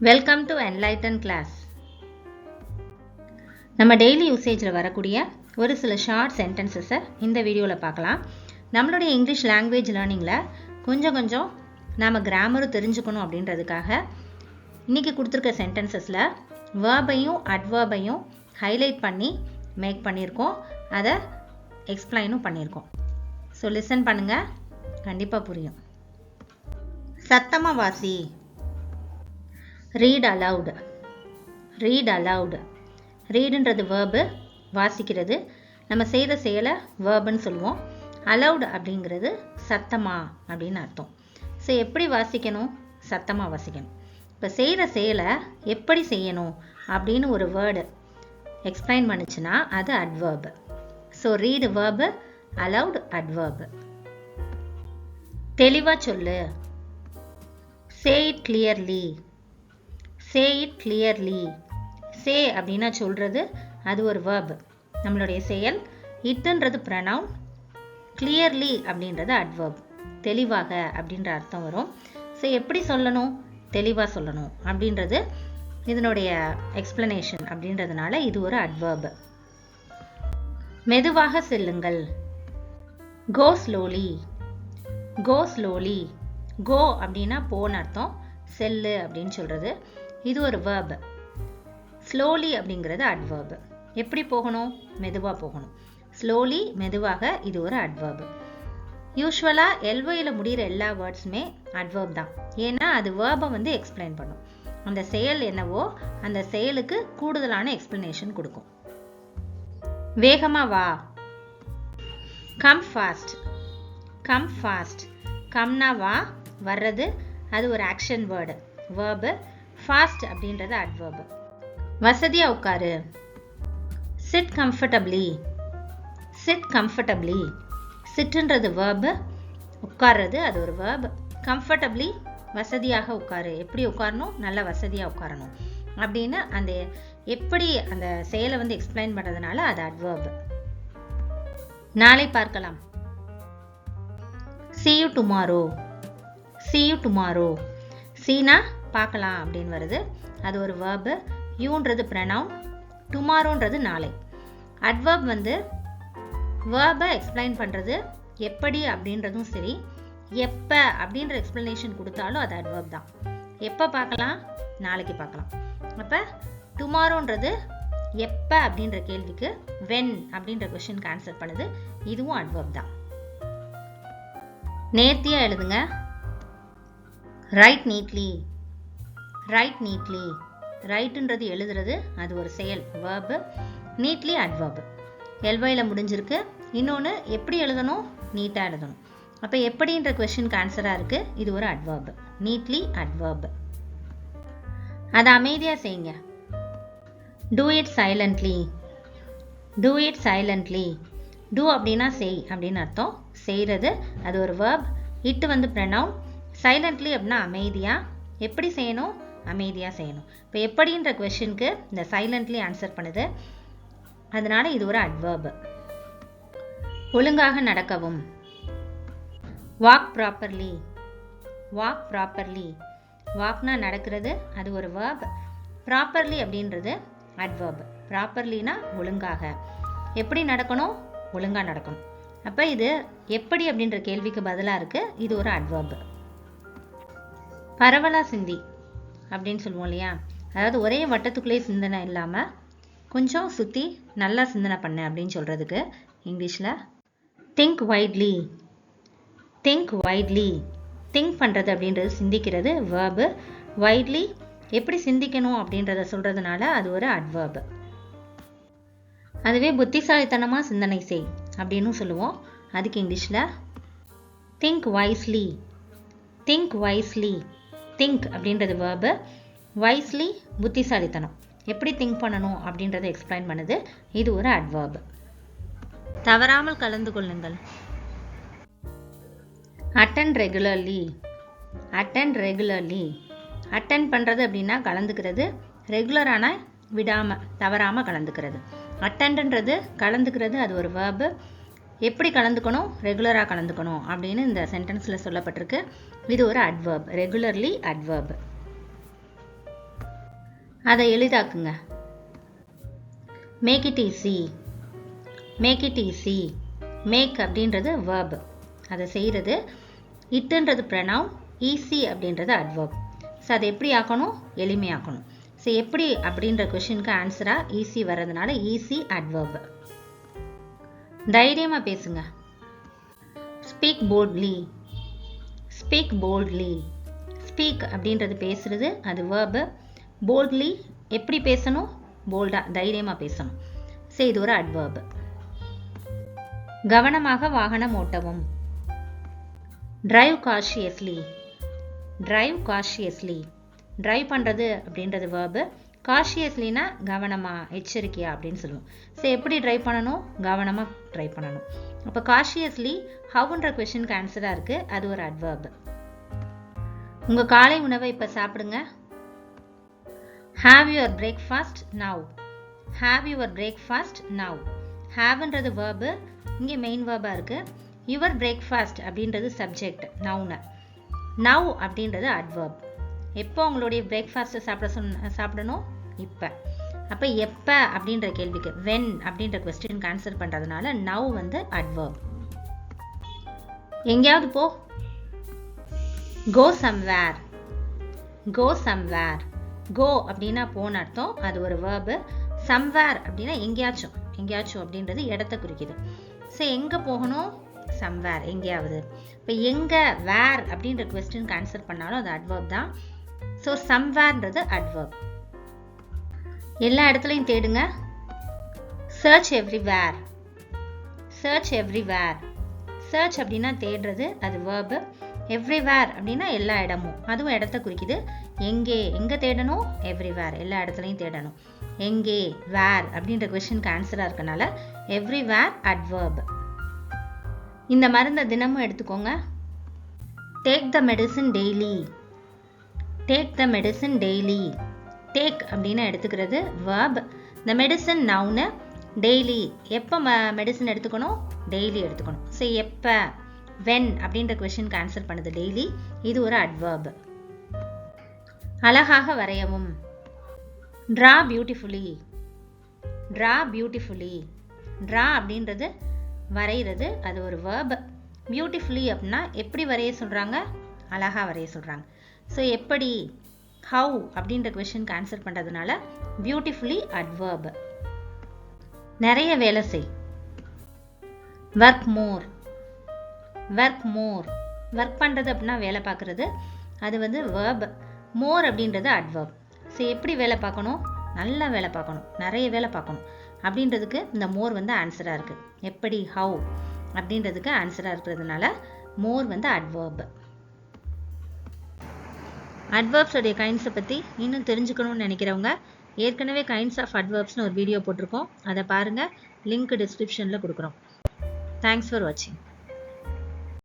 Welcome to enlighten class. நம்ம daily யூசேஜில் வரக்கூடிய ஒரு சில ஷார்ட் சென்டென்சஸை இந்த வீடியோவில் பார்க்கலாம். நம்மளுடைய இங்கிலீஷ் லாங்குவேஜ் லேர்னிங்கில் கொஞ்சம் நாம் கிராமரும் தெரிஞ்சுக்கணும் அப்படின்றதுக்காக இன்றைக்கி கொடுத்துருக்க சென்டென்சஸில் வேர்பையும் அட்வர்பையும் ஹைலைட் பண்ணி மேக் பண்ணியிருக்கோம், அதை எக்ஸ்பிளைனும் பண்ணியிருக்கோம். ஸோ லிசன் பண்ணுங்கள், கண்டிப்பாக புரியும். சத்தமாக வாசி. read aloud. read aloud. readன்றது verb, வாசிக்கிறது. நம்ம செய்த செயலை verbன்னு சொல்லுவோம். aloud அப்படிங்கிறது சத்தமா அப்படின்னு அர்த்தம். ஸோ எப்படி வாசிக்கணும்? சத்தமாக வாசிக்கணும். இப்போ செய்கிற செயலை எப்படி செய்யணும் அப்படின்னு ஒரு வேர்டு எக்ஸ்பிளைன் பண்ணுச்சுன்னா அது adverb. So read verb, aloud adverb. தெளிவாக சொல்லு. say it clearly. say it clearly. say அப்படின்னா சொல்கிறது, அது ஒரு verb, நம்மளுடைய செயல். இட்ன்றது pronoun, clearly அப்படின்றது adverb, தெளிவாக அப்படின்ற அர்த்தம் வரும். ஸோ எப்படி சொல்லணும்? தெளிவாக சொல்லணும் அப்படின்றது இதனுடைய எக்ஸ்பிளனேஷன் அப்படின்றதுனால இது ஒரு adverb. மெதுவாக செல்லுங்கள். go slowly. go slowly. go அப்படின்னா போன அர்த்தம், செல்லு அப்படின்னு சொல்கிறது, இது ஒரு verb. slowly அப்படிங்கிறது adverb. எப்படி போகணும்? மெதுவாக போகணும். slowly, மெதுவாக, இது ஒரு adverb. யூஸ்வலாக எல்ஒயில் முடிகிற எல்லா வேர்ட்ஸுமே adverb தான். ஏன்னா அது வேர்பை வந்து எக்ஸ்பிளைன் பண்ணும். அந்த செயல் என்னவோ அந்த செயலுக்கு கூடுதலான எக்ஸ்பிளனேஷன் கொடுக்கும். வேகமாக வா. Come fast. Come fast. கம்னா வா, வர்றது, அது ஒரு ஆக்ஷன் வேர்டு, வேர்பு. ஃபாஸ்ட் அப்படின்றது adverb. வசதியாக உட்காரு. Sit comfortably. Sit comfortably. சிட்ன்றது வேர்பு, உட்கார்றது அது ஒரு வேர்ப். கம்ஃபர்டபிளி, வசதியாக உட்காரு. எப்படி உட்காரணும்? நல்ல வசதியாக உட்காரணும் அப்படின்னு அந்த எப்படி அந்த செயலை வந்து எக்ஸ்பிளைன் பண்ணுறதுனால அது adverb. நாளை பார்க்கலாம். see you tomorrow. see you tomorrow. சீனா பார்க்கலாம் அப்படின்னு வருது, அது ஒரு verb. யூன்றது pronoun, டுமாரோன்றது நாளை. adverb வந்து வேர்பை எக்ஸ்பிளைன் பண்ணுறது, எப்படி அப்படின்றதும் சரி, எப்போ அப்படின்ற எக்ஸ்பிளனேஷன் கொடுத்தாலும் அது adverb தான். எப்போ பார்க்கலாம்? நாளைக்கு பார்க்கலாம். அப்போ டுமாரோன்றது எப்போ அப்படின்ற கேள்விக்கு வென் அப்படின்ற கொஸ்டினுக்கு ஆன்சர் பண்ணுது, இதுவும் adverb தான். நேர்த்தியாக எழுதுங்க. Write neatly. Write neatly. ரைட்டுன்றது எழுதுறது, அது ஒரு செயல், வேர்பு. Neatly adverb. எல்ஒயில் முடிஞ்சிருக்கு. இன்னொன்று எப்படி எழுதணும்? நீட்டாக எழுதணும். அப்போ எப்படின்ற கொஸ்டினுக்கு ஆன்சராக இருக்குது, இது ஒரு adverb, நீட்லி adverb. அதை அமைதியாக செய்யுங்க. do it silently. do it silently. do அப்படின்னா செய் அப்படின்னு அர்த்தம், செய்கிறது, அது ஒரு verb. இட்டு வந்து pronoun. silently அப்படின்னா அமைதியாக. எப்படி செய்யணும்? அமைதியாக செய்யணும். இப்போ எப்படின்ற கொஸ்டினுக்கு இந்த silently ஆன்சர் பண்ணுது, அதனால இது ஒரு adverb. ஒழுங்காக நடக்கவும். walk properly. walk properly. வாக்னா நடக்கிறது, அது ஒரு verb. properly அப்படின்றது adverb. properlyனா ஒழுங்காக. எப்படி நடக்கணும்? ஒழுங்காக நடக்கணும். அப்போ இது எப்படி அப்படின்ற கேள்விக்கு பதிலாக இருக்குது, இது ஒரு adverb. பரவலாக சிந்தி அப்படின்னு சொல்லுவோம் இல்லையா, அதாவது ஒரே வட்டத்துக்குள்ளே சிந்தனை இல்லாமல் கொஞ்சம் சுற்றி நல்லா சிந்தனை பண்ண அப்படின்னு சொல்கிறதுக்கு இங்கிலீஷில் think widely. Think widely. Think பண்ணுறது அப்படின்றது சிந்திக்கிறது, வேர்பு. வைட்லி எப்படி சிந்திக்கணும் அப்படின்றத சொல்கிறதுனால அது ஒரு adverb. அதுவே புத்திசாலித்தனமாக சிந்தனை செய் அப்படின்னு சொல்லுவோம், அதுக்கு இங்கிலீஷில் think wisely. Think wisely. Think அப்படின்றது வேர்பு, வைஸ்லி புத்திசாலித்தனம், எப்படி திங்க் பண்ணணும் அப்படின்றத எக்ஸ்பிளைன் பண்ணுது, இது ஒரு adverb. தவறாமல் கலந்து கொள்ளுங்கள். attend regularly. attend regularly. attend பண்ணுறது அப்படின்னா கலந்துக்கிறது, ரெகுலரான விடாமல் தவறாமல் கலந்துக்கிறது. attendன்றது கலந்துக்கிறது, அது ஒரு verb. எப்படி கலந்துக்கணும்? ரெகுலராக கலந்துக்கணும் அப்படின்னு இந்த சென்டென்ஸில் சொல்லப்பட்டிருக்கு, இது ஒரு adverb, ரெகுலர்லி adverb. அதை எளிதாக்குங்க. Make it easy. Make it easy. Make அப்படின்றது verb, அதை செய்கிறது. இட்டுன்றது ப்ரனவுன், ஈஸி அப்படின்றது அட்வர்ப். ஸோ அதை எப்படி ஆக்கணும்? எளிமையாக்கணும். ஸோ எப்படி அப்படின்ற கொஷினுக்கு ஆன்சராக ஈஸி வர்றதுனால ஈஸி அட்வர்ப். தைரியமாக பேசுங்க. Speak boldly. Speak boldly. Speak அப்படின்றது பேசுறது, அது verb. போல்ட்லி எப்படி பேசணும்? போல்டாக, தைரியமாக பேசணும். ஸோ இது ஒரு அட்வர்ப். கவனமாக வாகனம் ஓட்டவும். Drive cautiously. Drive cautiously. Drive பண்ணுறது அப்படின்றது verb. காஷியஸ்லினா கவனமாக, எச்சரிக்கையா அப்படின்னு சொல்லுவோம். ஸோ எப்படி ட்ரைவ் பண்ணணும்? கவனமாக ட்ரைவ் பண்ணணும். அப்போ காஷியஸ்லி ஹவுன்ற கொஷனுக்கு ஆன்சராக இருக்குது, அது ஒரு அட்வர்ப். உங்கள் காலை உணவை இப்போ சாப்பிடுங்க. Have your breakfast now. Have your breakfast now. ஹாவ்ன்றது verb, இங்கே மெயின் வேர்பாக இருக்குது. யுவர் பிரேக்ஃபாஸ்ட் அப்படின்றது சப்ஜெக்ட், நவுனு. நவ் அப்படின்றது அட்வர்ப். எப்போ உங்களுடைய பிரேக்ஃபாஸ்ட்டை சாப்பிடணும்? இப்போ. அப்போ எப்போ அப்படின்ற கேள்விக்கு வென் அப்படின்ற கொஸ்டினுக்கு ஆன்சர் பண்ணுறதுனால நவ் வந்து அட்வர்ப். எங்கேயாவது போ. கோ சம்வேர். கோ சம்வேர். கோ அப்படின்னா போன அர்த்தம், அது ஒரு verb. சம்வேர் அப்படின்னா எங்கேயாச்சும். எங்கேயாச்சும் அப்படின்றது இடத்த குறிக்குது. ஸோ எங்கே போகணும்? சம்வேர், எங்கேயாவது. இப்போ எங்கே, வேர் அப்படின்ற கொஸ்டினுக்கு ஆன்சர் பண்ணாலும் அது அட்வர்ப் தான். ஸோ சம்வேர்ன்றது அட்வர்ப். எல்லா இடத்துலையும் தேடுங்க. Search everywhere. Search everywhere. Search அப்படின்னா தேடுறது, அது verb. எவ்ரிவேர் அப்படின்னா எல்லா இடமும், அதுவும் இடத்த குறிக்குது. எங்கே, எங்கே தேடணும்? எவ்ரிவேர், எல்லா இடத்துலையும் தேடணும். எங்கே, வேர் அப்படின்ற கொஸ்டினுக்கு ஆன்சராக இருக்கனால எவ்ரிவேர் அட்வர்ப். இந்த மருந்தை தினமும் எடுத்துக்கோங்க. Take the medicine daily. Take the medicine daily. Take அப்படின்னா எடுத்துக்கிறது verb. இந்த மெடிசன் நவுனு. டெய்லி எப்போ மெடிசன் எடுத்துக்கணும்? டெய்லி எடுத்துக்கணும். ஸோ எப்போ, வென் அப்படின்ற கொஸ்டினுக்கு ஆன்சர் பண்ணுது டெய்லி, இது ஒரு அட்வர்ப். அழகாக வரையவும். Draw beautifully. Draw beautifully. Draw அப்படின்றது வரைகிறது, அது ஒரு verb. பியூட்டிஃபுல்லி அப்படின்னா எப்படி வரைய சொல்கிறாங்க? அழகாக வரைய சொல்கிறாங்க. ஸோ எப்படி, ஹவு அப்படின்ற கொஸ்டினுக்கு ஆன்சர் பண்ணுறதுனால பியூட்டிஃபுல்லி அட்வர்ப். நிறைய வேலை செய். Work more. Work more. Work பண்ணுறது அப்படின்னா வேலை பார்க்குறது, அது வந்து verb. மோர் அப்படின்றது அட்வர்ப். ஸோ எப்படி வேலை பார்க்கணும்? நல்லா வேலை பார்க்கணும், நிறைய வேலை பார்க்கணும் அப்படின்றதுக்கு இந்த மோர் வந்து ஆன்சராக இருக்குது. எப்படி, ஹவு அப்படின்றதுக்கு ஆன்சராக இருக்கிறதுனால மோர் வந்து அட்வர்ப். அட்வர்ப்ஸோடைய கைண்ட்ஸை பற்றி இன்னும் தெரிஞ்சுக்கணும்னு நினைக்கிறவங்க ஏற்கனவே கைண்ட்ஸ் ஆஃப் அட்வர்ப்ஸ்னு ஒரு வீடியோ போட்டிருக்கோம், அதை பாருங்கள். லிங்க் டிஸ்கிரிப்ஷனில் கொடுக்குறோம். தேங்க்ஸ் ஃபார் வாட்சிங்.